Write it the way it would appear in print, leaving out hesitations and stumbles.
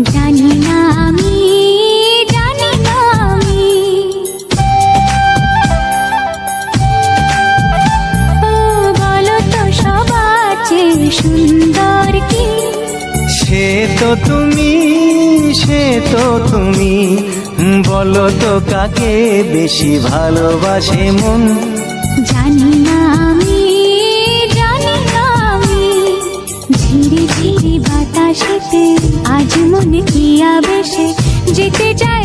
জানি না আমি, জানি না আমি। ও বলো তো সবার চেয়ে সুন্দর কি? সে তো তুমি, সে তো তুমি, বলো তো কাকে বেশি ভালোবাসে মন? জানি না আমি, জানি না আমি। ঝিরি ঝিরি বাতাসেতে আজ মনে কি আবেশে যেতে চায়